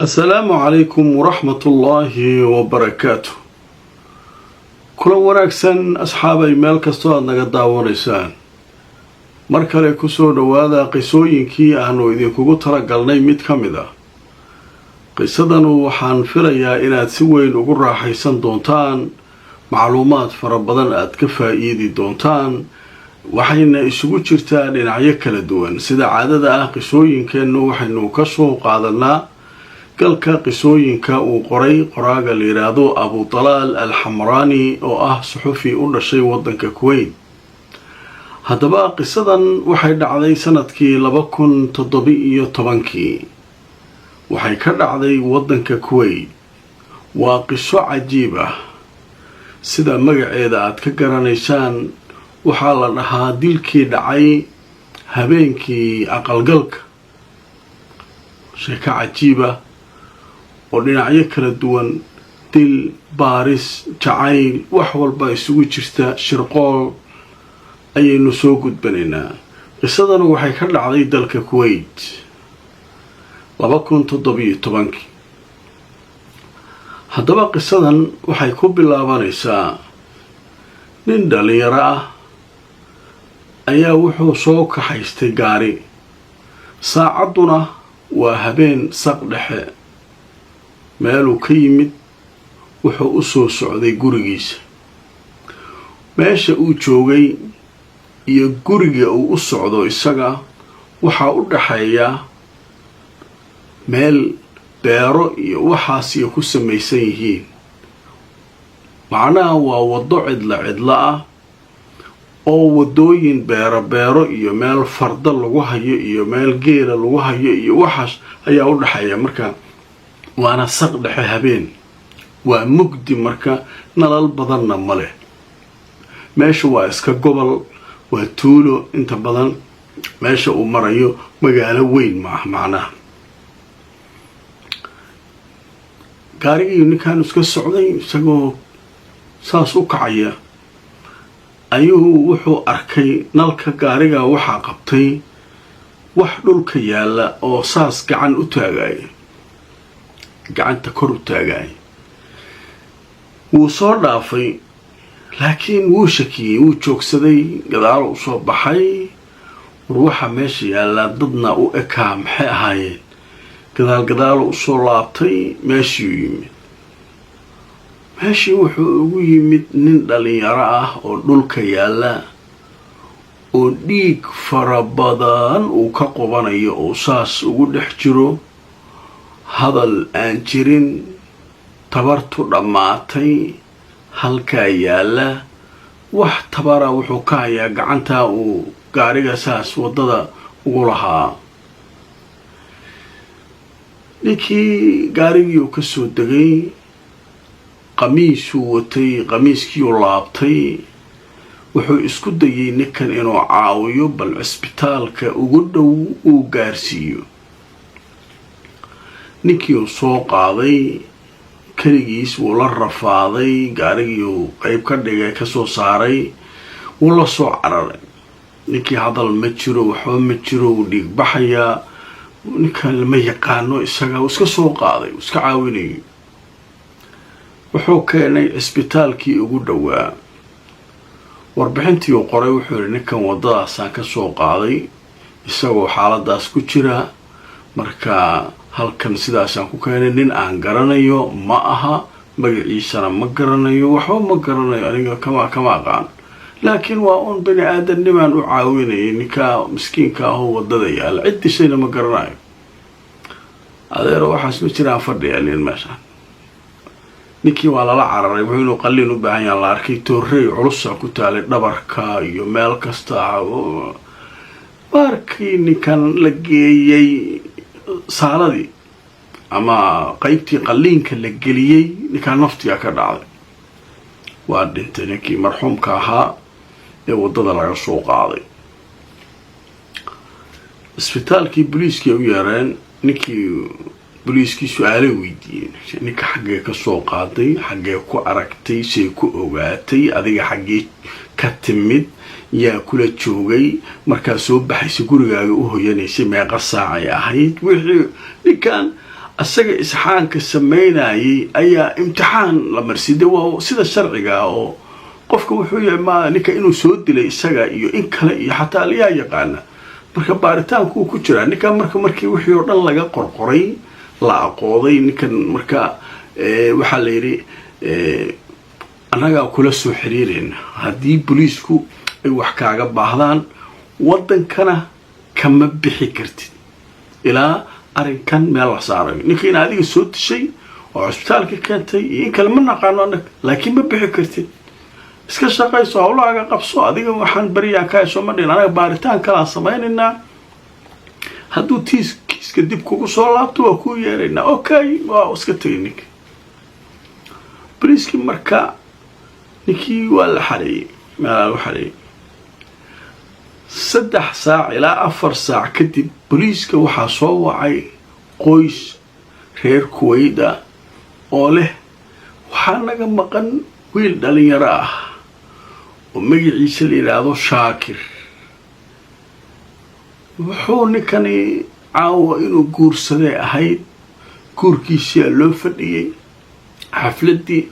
السلام عليكم ورحمة الله وبركاته. كل وناكسن أصحابي ميل كستو أدنا قد داوانيسان markale ku soo dhawaada qisooyinkii aanu idinkugu talagalnay mid ka mid ah. qisadanu waxaan filayaa inaad si weyn ugu raaxaysan doontaan, macluumaad fara badan aad ka faa'iidi doontaan, waxayna isugu jirtaa dhinacyo kala duwan. sida caadada ah, qisooyinkeennu waxaynu ka soo qaadanaa galka qisooyinka uu qoray qoraaga la yiraahdo Abu Talaal al-Hamrani oo ah suxufi u dhashay waddanka Kuwait. haddaba qisadan waxay dhacday sanadkii 2017 waxay ka dhacday waddanka Kuwait. waa qiso cajiib ah, sida magaceeda aad ka garanaysaan. waxaa la dhahaa dilkii dhacay habeenkii aqalgalka. sheeko cajiib ah oo dhinacyo kala duwan, dil, baaris, jacayl, wax walba isugu jirta, shirqool ayaynu soo gudbanaynaa. qisadanu waxay ka dhacday dalka Kuwait 2017. haddaba qisadan waxay ku bilaabanaysaa nin dhalinyaro ah ayaa wuxuu soo kaxaystay gaari. saacadduna waa habeen saq dhexe. meeluu ka yimid wuxuu u soo socday gurigiisa. meesha uu joogay iyo guriga uu u socdo isaga waxaa u dhaxeeya meel beero iyo waxaasi ku samaysan yihiin. macnaha waa waddo cidla ah oo waddooyin beero iyo meel farda lagu hayo iyo meel geela lagu hayo iyo waxaas ayaa u dhaxeeya. marka waana saq dhexe habeen, waa mugdi, marka nalal badanna ma leh. meesha waa iska gobol, waa tuulo inta badan. meesha uu marayo magaalo weyn ma ah. macnaha gaarigii ninkan iska socday isagoo saas u kacaya ayuu wuxuu arkay nalka gaariga waxaa qabtay wax dhulka yaalla oo saas gacan u taagaya, gacanta kor u taagaya. wuu soo dhaafay, laakiin wuu shakiyey, wuu joogsaday, gadaalo u soo baxay. war waxa meesha yaallaa dadna u ekaa maxay ahaayeen? gadaalo u soo laabtay, meeshii u yimid. meeshii wuxuu ugu yimid nin dhalinyaro ah oo dhulka yaalla oo dhiig fara badan uu ka qubanayo oo saas ugu dhex jiro. hadal aan jirin, tabartu dhammaatay, halkaa yaalla. wax tabara wuxuu ka hayaa gacantaa uu gaariga saas waddada ugu lahaa. ninkii gaarigii uu ka soo degay, qamiisuu watay, qamiiskiiuu laabtay. wuxuu isku dayay ninkan inuu caawiyo, bal cisbitaalka ugu dhow uu gaarsiiyo. ninkii uu soo qaaday, keligiis wuu la rafaaday. gaarigii uu qayb ka dhigay, ka soo saaray, wuu la soo cararay. ninkii hadal ma jiro, waxba ma jiro, wuu dhiig baxayaa. ninkan lama yaqaano isaga. uu iska soo qaaday, uu iska caawinayo. wuxuu keenay cisbitaalkii ugu dhowaa. warbixintii uu qoray wuxuu yidhi ninkan waddadaasaan ka soo qaaday isagoo xaaladaas ku jira, marka halkan sidaasaan ku keenay. nin aan garanayo ma aha, magaciisana ma garanayo, waxba ma garanayo, aniga kama aqaan. laakiin waa un bani aadamnimaan u caawinayay ninkaa miskiinka ahoo waddada yaalla. ciddisayna ma garanayo. adeero waxaas ma jiraan, fadhiyaalin meeshaan. ninkii waa lala cararay. wuxuu inuu qalliin u baahan yaha la arkay. toorrey culusa ku taalay dhabarka iyo meel kasta. markii ninkan la geeyey saaladii ama qaybtii qalliinka la geliyey, ninkaan naftiga ka dhacday. waa dhintay ninkii marxuumka ahaa ee waddada laga soo qaaday. cisbitaalkii booliiskii u yeereen. ninkii booliiskii su-aalay weydiiyeen. ninka xaggee ka soo qaaday, xaggee ku aragtay, say ku ogaatay, adiga xaggee ka timid, yaa kula joogay, markaa soo baxaysa gurigaaga u hoyanaysay, meeqa saacay ahayd. wixii ninkan asaga isxaanka sameynayay ayaa imtixaan la marsiday waa sida sharciga oo qofka wuxuu yahay ma ninka inuu soo dilay isaga iyo in kale iyo xataa liyaa yaqaana marka baaritaanku ku jira ninka markii wixii oo dhan laga qorqoray la aqooday ninkan marka waxa la yiri anaga kula soo xiriireen hadii booliisku ay wax kaaga baahdaan wadankana kama bixi kartid ilaa arrinkan meel la saaray ninka in adiga soo dishay oo isbitaalka keentay in kale ma naqaano laakiin ma bixi kartid iska shaqayso hawlahaaga qabso adiga waxaan bariyaa ka soo madhin anaga baaritaan kala sameynayna hadduu kiiska dib kugu soo laabto waa ku yeerayna okay waa iska tagay bariiski marka ninkii waa la xareeyay meel la xareeyay 3 saac ilaa 4 saac kadib booliiska waxaa soo wacay qoys reer Kuweyda oo leh waxaa naga maqan wiil dhalinyaro ah oo magaciisa la yiraahdo Shaakir wuxuu ninkani caawa inuu guursaday ahayd guurkiisa loo fadhiyay xafladii